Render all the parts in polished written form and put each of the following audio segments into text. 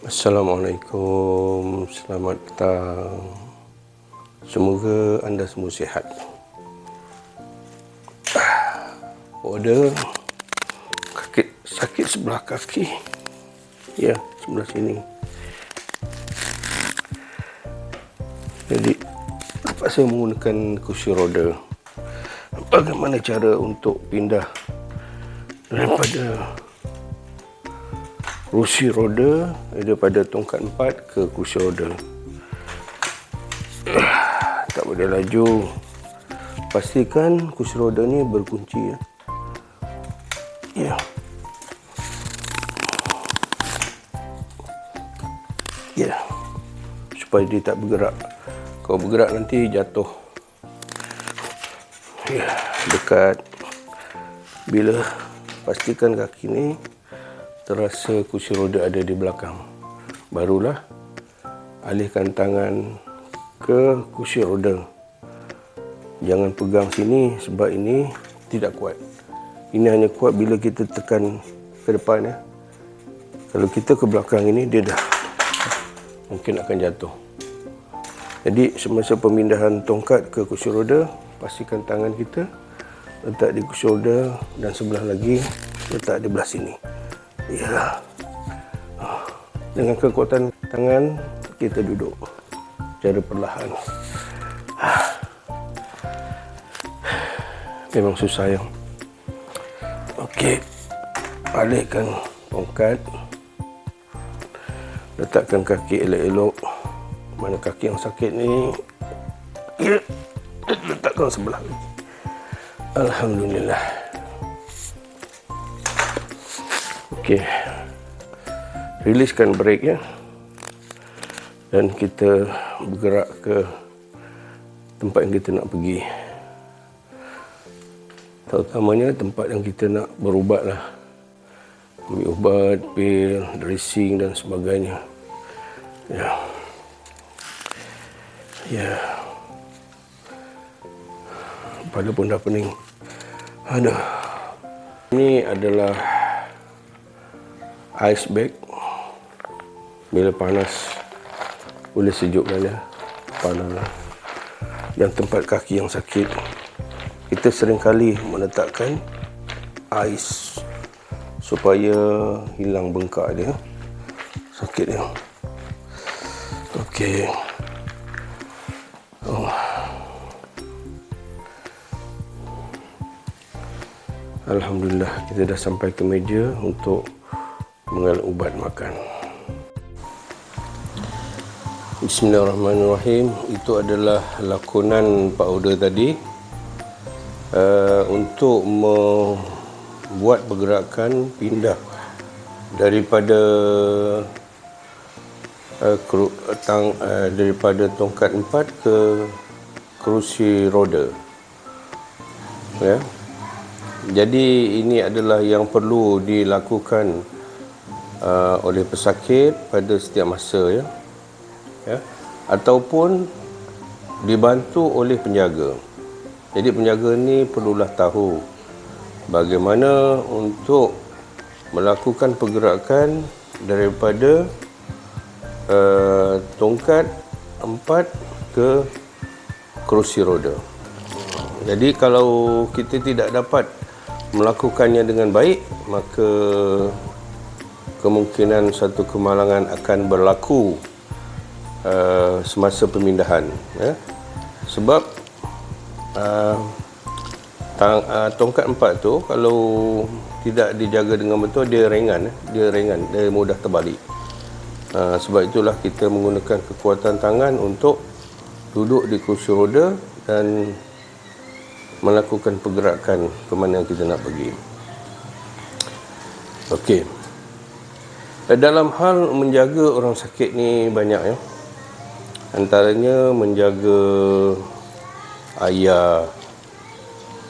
Assalamualaikum, selamat petang. Semoga anda semua sihat. Ada sakit sebelah kaki. Ya, sebelah sini. Jadi, terpaksa menggunakan kursi roda. Bagaimana cara untuk pindah daripada kursi roda, daripada tongkat 4 ke kursi roda? Tak boleh laju. Pastikan kursi roda ni berkunci, ya. Ya. Ya. Supaya dia tak bergerak. Kalau bergerak nanti jatuh. Ya, dekat. Bila pastikan kaki ni terasa kursi roda ada di belakang, barulah alihkan tangan ke kursi roda. Jangan pegang sini sebab ini tidak kuat. Ini hanya kuat bila kita tekan ke depan, ya. Kalau kita ke belakang ini, dia dah mungkin akan jatuh. Jadi semasa pemindahan tongkat ke kursi roda, pastikan tangan kita letak di kursi roda dan sebelah lagi letak di belah sini. Ya. Dengan kekuatan tangan kita duduk secara perlahan. Memang susah, ya. Okey. Alihkan tongkat. Letakkan kaki elok-elok. Mana kaki yang sakit ni, ya, letakkan sebelah lagi. Alhamdulillah. Okey. Riliskan brake, ya. Dan kita bergerak ke tempat yang kita nak pergi. Terutamanya tempat yang kita nak berubat lah. Ambil ubat, pil, dressing dan sebagainya. Ya. Ya. Kepala pun dah pening. Aduh. Ini adalah ice bag. Bila panas boleh sejukkan, ya. Panas. Yang tempat kaki yang sakit, kita seringkali meletakkan ais supaya hilang bengkak dia, sakit dia. Okey. Alhamdulillah, kita dah sampai ke meja untuk mengambil ubat makan. Bismillahirrahmanirrahim. Itu adalah lakonan powder tadi untuk membuat pergerakan pindah daripada daripada tongkat 4 ke kerusi roda, ya. Jadi ini adalah yang perlu dilakukan oleh pesakit pada setiap masa, ya. Ya, ataupun dibantu oleh penjaga. Jadi penjaga ni perlulah tahu bagaimana untuk melakukan pergerakan daripada tongkat 4 ke kerusi roda. Jadi kalau kita tidak dapat melakukannya dengan baik, maka kemungkinan satu kemalangan akan berlaku semasa pemindahan, ya. Sebab tongkat 4 tu kalau tidak dijaga dengan betul, dia ringan, dia mudah terbalik. Sebab itulah kita menggunakan kekuatan tangan untuk duduk di kursi roda dan melakukan pergerakan ke mana yang kita nak pergi. Okey. Dalam hal menjaga orang sakit ni banyak, ya. Antaranya menjaga ayah,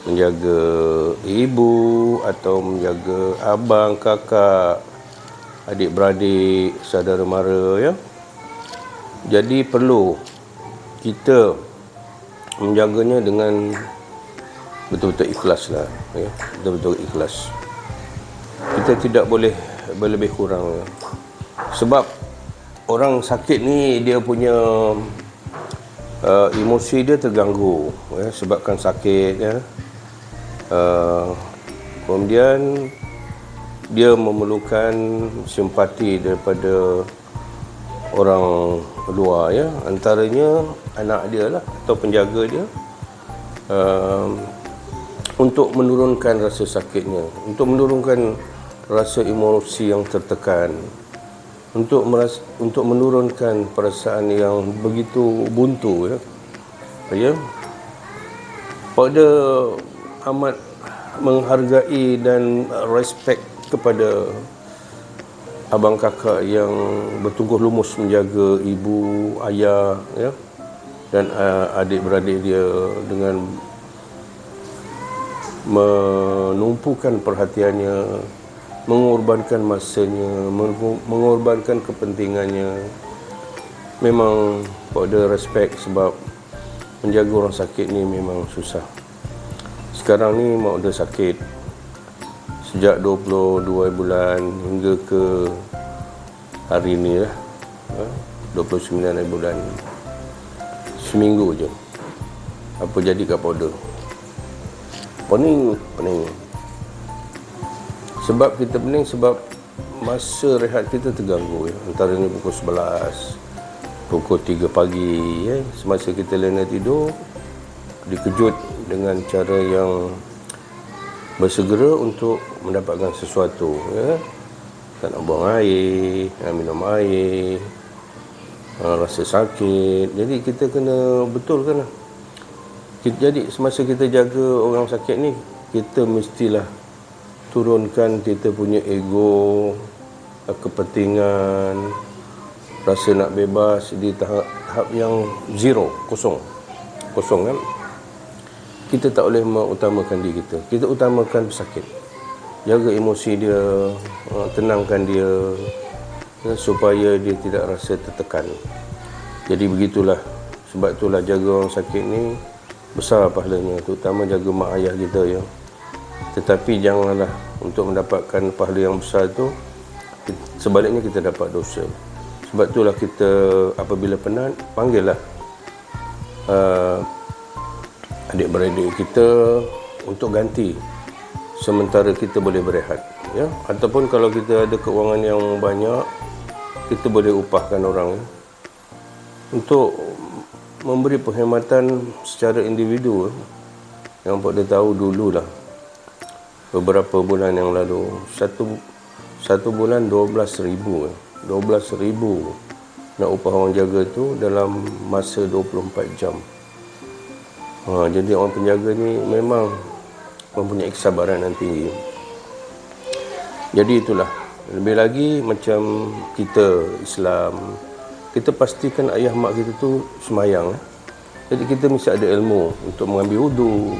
menjaga ibu, atau menjaga abang, kakak, adik-beradik, saudara mara, ya. Jadi perlu kita menjaganya dengan betul-betul ikhlas lah, ya. Betul-betul ikhlas. Kita tidak boleh berlebih kurang, ya. Sebab orang sakit ni dia punya emosi dia terganggu ya, sebabkan sakit ya. Kemudian dia memerlukan simpati daripada orang luar ya, antaranya anak dia lah atau penjaga dia, untuk menurunkan rasa sakitnya, untuk menurunkan rasa emosi yang tertekan, untuk menurunkan perasaan yang begitu buntu ya. Ya. Pada amat menghargai dan respect kepada abang kakak yang bertungkus lumus menjaga ibu, ayah ya, dan adik-beradik dia dengan menumpukan perhatiannya, mengorbankan masanya, mengorbankan kepentingannya. Memang pada respect sebab menjaga orang sakit ni memang susah. Sekarang ni mak dah sakit sejak 22 bulan hingga ke hari ni lah, 29 bulan. Seminggu je apa jadi kat powder. Pening. Sebab kita pening sebab masa rehat kita terganggu ya. Antaranya pukul 11, pukul 3 pagi ya. Semasa kita lena tidur, dikejut dengan cara yang bersegera untuk mendapatkan sesuatu ya. Tak nak buang air, nak minum air, rasa sakit. Jadi kita kena betulkan lah. Jadi semasa kita jaga orang sakit ni, kita mestilah turunkan kita punya ego, kepentingan, rasa nak bebas di tahap yang zero, kosong kan. Kita tak boleh mengutamakan diri kita. Kita utamakan pesakit. Jaga emosi dia, tenangkan dia supaya dia tidak rasa tertekan. Jadi begitulah. Sebab itulah jaga orang sakit ni besar pahalanya, terutama jaga mak ayah kita ya. Tetapi janganlah untuk mendapatkan pahala yang besar tu, sebaliknya kita dapat dosa. Sebab itulah kita apabila penat, panggillah adik-beradik kita untuk ganti sementara kita boleh berehat ya. Ataupun kalau kita ada keuangan yang banyak, kita boleh upahkan orang ya, untuk memberi perkhidmatan secara individu. Yang pada tahu dululah, beberapa bulan yang lalu, satu bulan 12,000 nak upah orang jaga tu dalam masa 24 jam. Jadi orang penjaga ni memang mempunyai kesabaran yang tinggi. Jadi itulah, lebih lagi macam kita Islam, kita pastikan ayah mak kita tu semayang. Jadi kita mesti ada ilmu untuk mengambil wudu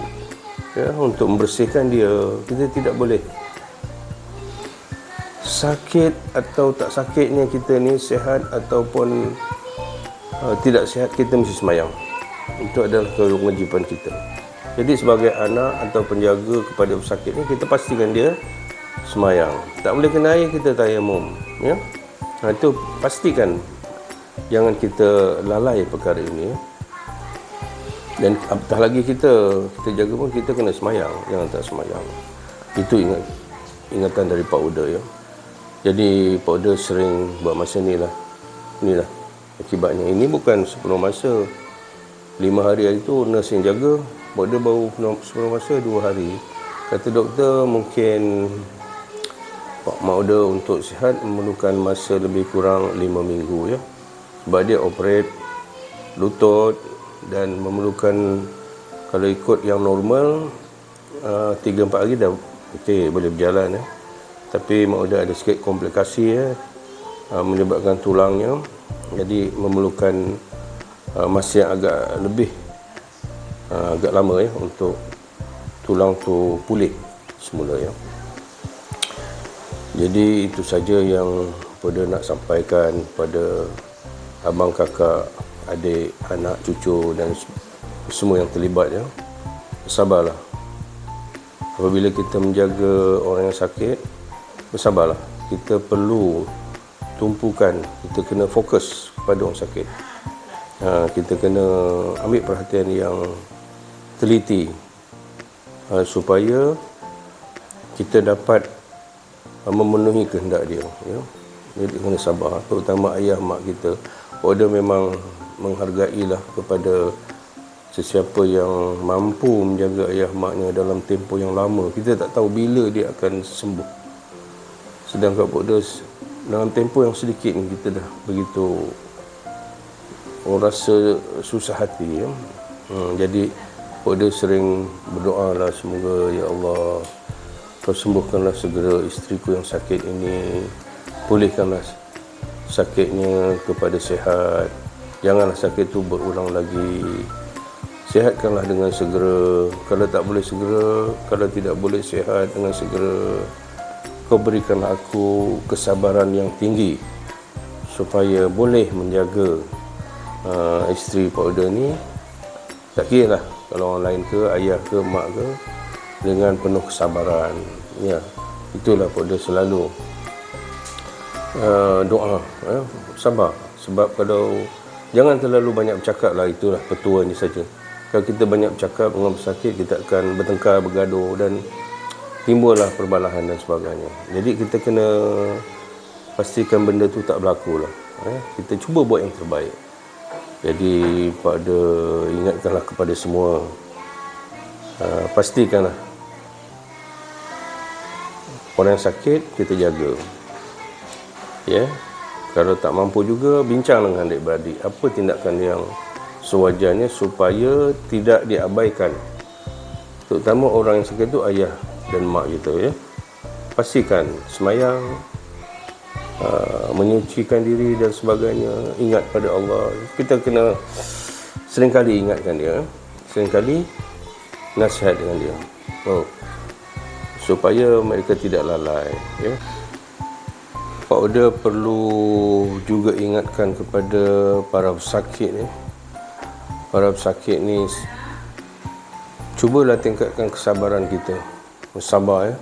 ya, untuk membersihkan dia. Kita tidak boleh sakit atau tak sakitnya kita ni, sihat ataupun tidak sihat, kita mesti semayang. Itu adalah kewajipan kita. Jadi sebagai anak atau penjaga kepada pesakit ni, kita pastikan dia semayang. Tak boleh kena air, kita tayamum ya. Itu pastikan. Jangan kita lalai perkara ini ya. Dan apatah lagi kita jaga pun, kita kena semayang. Jangan tak semayang. Itu ingatan dari Pak Uda ya. Jadi Pak Uda sering buat masa ni lah. Inilah akibatnya. Ini bukan sepenuh masa. 5 hari itu nurse yang jaga, Pak Uda baru sepenuh masa 2 hari. Kata doktor mungkin Pak Uda untuk sihat memerlukan masa lebih kurang 5 minggu ya. Sebab dia operate lutut dan memerlukan, kalau ikut yang normal 3-4 hari dah okey, boleh berjalan ya. Tapi Mak Uda ada sikit komplikasi ya, menyebabkan tulangnya, jadi memerlukan masa yang agak lebih agak lama ya untuk tulang tu pulih semula ya. Jadi itu saja yang pada nak sampaikan pada abang, kakak, adik, anak, cucu dan semua yang terlibat ya. Bersabarlah. Apabila kita menjaga orang yang sakit, bersabarlah. Kita perlu tumpukan, kita kena fokus pada orang sakit. Kita kena ambil perhatian yang teliti supaya kita dapat memenuhi kehendak dia, ya. Jadi kena sabar, terutama ayah mak kita. Dia memang menghargailah kepada sesiapa yang mampu menjaga ayah maknya dalam tempoh yang lama. Kita tak tahu bila dia akan sembuh. Sedangkan dia dalam tempoh yang sedikit ni kita dah begitu rasa susah hati, ya. Jadi dia sering berdoa lah, semoga ya Allah kau sembuhkanlah segera isteriku yang sakit ini, pulihkanlah sakitnya kepada sihat, janganlah sakit itu berulang lagi, sihatkanlah dengan segera, kalau tak boleh segera, kalau tidak boleh sihat dengan segera, kau berikanlah aku kesabaran yang tinggi supaya boleh menjaga isteri Pak Oda ni, tak kira lah kalau orang lain ke, ayah ke, mak ke, dengan penuh kesabaran, ya. Itulah Pak Oda selalu doa, ya. Sabar, sebab kalau jangan terlalu banyak bercakap lah, itulah petuanya saja. Kalau kita banyak bercakap dengan pesakit, kita akan bertengkar, bergaduh dan timbullah perbalahan dan sebagainya. Jadi kita kena pastikan benda tu tak berlaku lah, ya. Kita cuba buat yang terbaik. Jadi pada ingatkanlah kepada semua, pastikanlah orang yang sakit kita jaga, ya. Kalau tak mampu juga, bincang dengan adik-beradik apa tindakan yang sewajarnya supaya tidak diabaikan, terutama orang yang sakit itu ayah dan mak kita, ya. Pastikan semayang, menyucikan diri dan sebagainya, ingat pada Allah. Kita kena seringkali ingatkan dia, seringkali nasihat dengan dia, supaya mereka tidak lalai, ya. Pak Oda perlu juga ingatkan kepada para pesakit ni. Para pesakit ni, cubalah tingkatkan kesabaran kita, sabar, ya.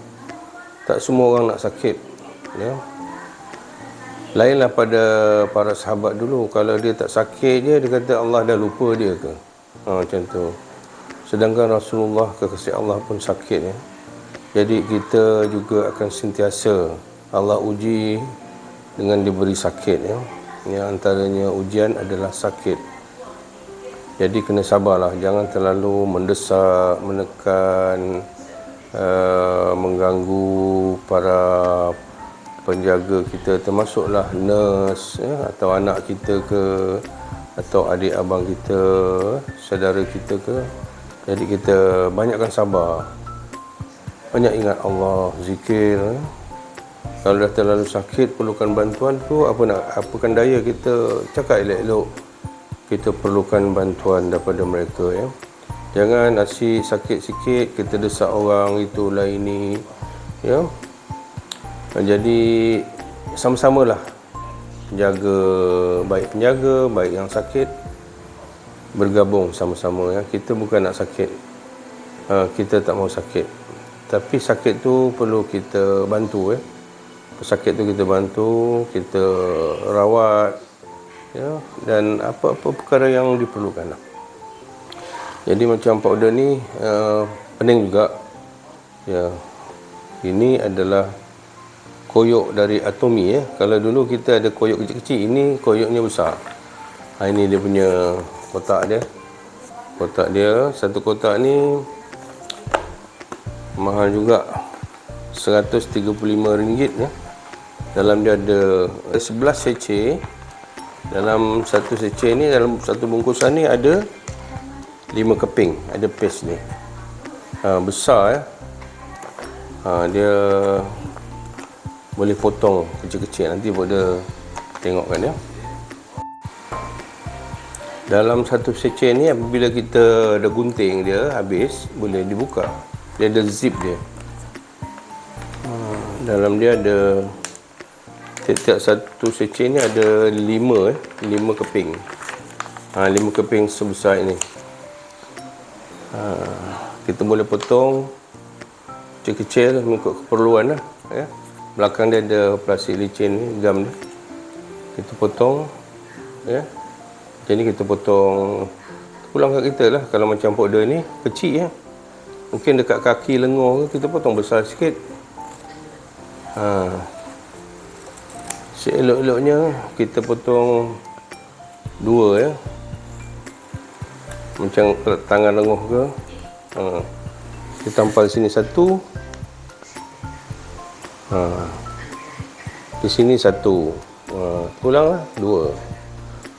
Tak semua orang nak sakit, ya. Lainlah pada para sahabat dulu, kalau dia tak sakit dia kata Allah dah lupa dia ke, macam tu. Sedangkan Rasulullah kekasih Allah pun sakit, ya. Jadi kita juga akan sentiasa Allah uji dengan diberi sakit, ya. Yang antaranya ujian adalah sakit. Jadi kena sabarlah, jangan terlalu mendesak, menekan, mengganggu para penjaga kita, termasuklah nurse, ya, atau anak kita ke, atau adik abang kita, saudara kita ke. Jadi kita banyakkan sabar, banyak ingat Allah, zikir, ya. Kalau dah terlalu sakit perlukan bantuan tu, apakan daya kita cakap elok-elok, kita perlukan bantuan daripada mereka, ya. Jangan asyik sakit sikit kita desak orang itulah ini, ya. Jadi sama-samalah jaga, baik penjaga, baik yang sakit, bergabung sama-sama, ya. Kita bukan nak sakit, kita tak mau sakit, tapi sakit tu perlu kita bantu, ya. Pesakit tu kita bantu, kita rawat, ya, dan apa-apa perkara yang diperlukan lah. Jadi macam Pak Oda ni pening juga, ya. Ini adalah koyok dari Atomi, ya. Kalau dulu kita ada koyok kecil-kecil, ini koyoknya besar. Ini dia punya kotak dia. Kotak dia, satu kotak ni mahal juga, RM135, ya. Dalam dia ada 11 seceh. Dalam satu seceh ni, dalam satu bungkusan ni ada 5 keping, ada paste ni. Besar, ya. Dia boleh potong kecil-kecil, nanti boleh tengokkan, ya. Dalam satu seceh ni, apabila kita dah gunting dia habis, boleh dibuka. Dia ada zip dia. Dalam dia ada, tiap-tiap satu seceh ni ada 5 keping. 5 keping sebesar ini. Kita boleh potong kecil-kecil mengikut keperluan lah, ya. Belakang dia ada plastik licin ni, gam ni, kita potong, ya. Jadi kita potong pulang kat kita lah. Kalau macam powder ni kecil, ya. Mungkin dekat kaki lengur kita potong besar sikit. Seelok-eloknya kita potong 2, ya. Macam tangan lenguh ke. Kita tampal sini 1. Di sini 1. Pulanglah 2.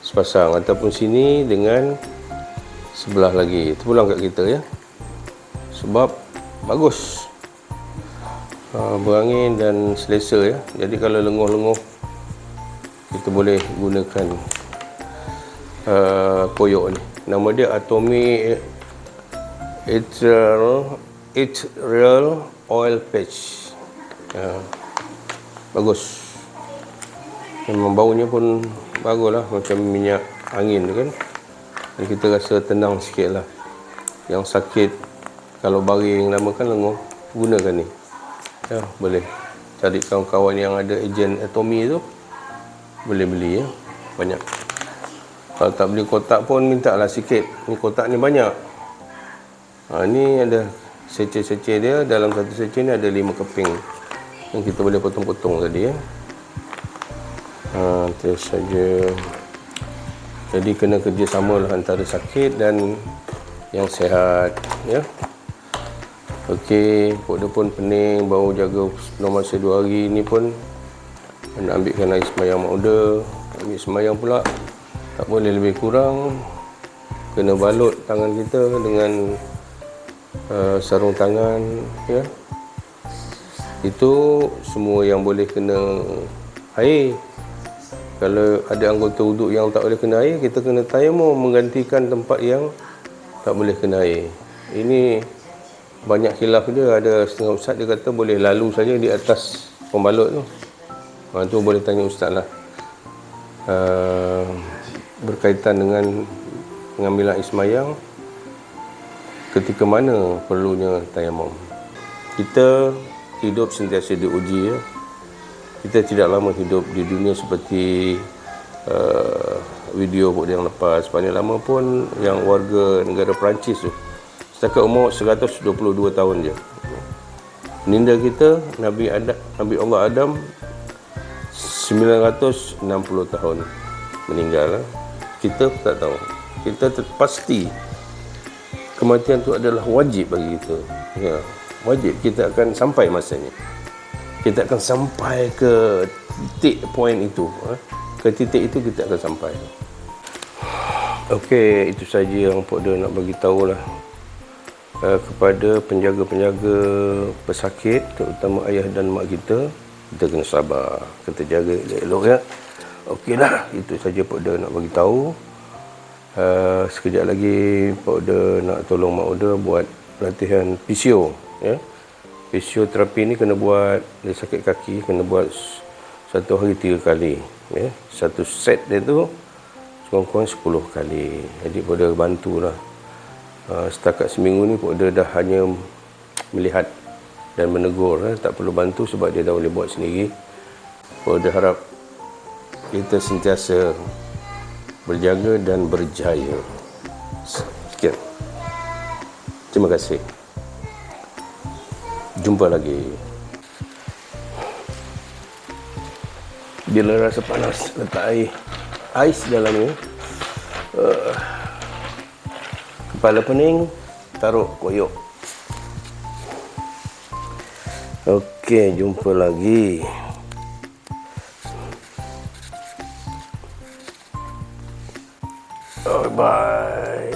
Sepasang. Ataupun sini dengan sebelah lagi. Itu pulang kat kita, ya. Sebab bagus. Berangin dan selesa, ya. Jadi kalau lenguh-lenguh kita boleh gunakan koyok ni. Nama dia Atomy Ethereal Oil Patch. Bagus. Memang baunya pun bagus lah, macam minyak angin kan. Dan kita rasa tenang sikit lah. Yang sakit kalau baring lama kan lenguh, gunakan ni. Ya, boleh cari kawan-kawan yang ada ejen Atomy tu, boleh beli, ya. Banyak. Kalau tak beli kotak pun minta lah sikit. Ni kotak ni banyak. Ni ada seceh-seceh dia. Dalam satu seceh ni ada 5 keping yang kita boleh potong-potong tadi, ya. Terus saja. Jadi kena kerjasama lah antara sakit dan yang sihat, ya. Okey, powder pun pening, baru jaga sebelum masa 2 hari ni pun nak ambilkan air semayang powder. Ambil semayang pula tak boleh lebih kurang kena balut tangan kita dengan sarung tangan, ya. Itu semua yang boleh kena air. Kalau ada anggota wuduk yang tak boleh kena air, kita kena tayamum menggantikan tempat yang tak boleh kena air. Ini banyak khilaf dia. Ada setengah ustaz dia kata boleh lalu saja di atas pembalut tu. Tu boleh tanya ustaz lah. Berkaitan dengan pengambilan air semayang, ketika mana perlunya tayamum. Kita hidup sentiasa diuji, ya. Kita tidak lama hidup di dunia seperti video yang lepas. Paling lama pun yang warga negara Perancis tu, setakat umur 122 tahun je. Minda kita Nabi Allah Adam 960 tahun meninggal. Kita tak tahu. Kita pasti kematian tu adalah wajib bagi kita, ya. Wajib. Kita akan sampai masanya. Kita akan sampai ke titik point itu. Ke titik itu kita akan sampai. Okey, itu saja yang Pok nak bagi tahu lah. Kepada penjaga-penjaga pesakit, terutama ayah dan mak kita kena sabar, kita jaga elok, ya. Okeylah, itu saja Pok nak bagi tahu. Sekejap lagi Pok nak tolong mak Oda buat latihan fisio, ya. Fisioterapi ni kena buat, dia sakit kaki, kena buat 1 hari 3 kali, ya. Satu set dia tu kurang-kurang 10 kali. Jadi Pok bantulah. Setakat seminggu ni Pok dah hanya melihat dan menegur, tak perlu bantu sebab dia dah boleh buat sendiri. Pok harap kita sentiasa berjaga dan berjaya. Sekian. Terima kasih. Jumpa lagi. Bila rasa panas, letak air ais dalamnya. Kepala pening, taruh koyok. Okey, jumpa lagi. Bye.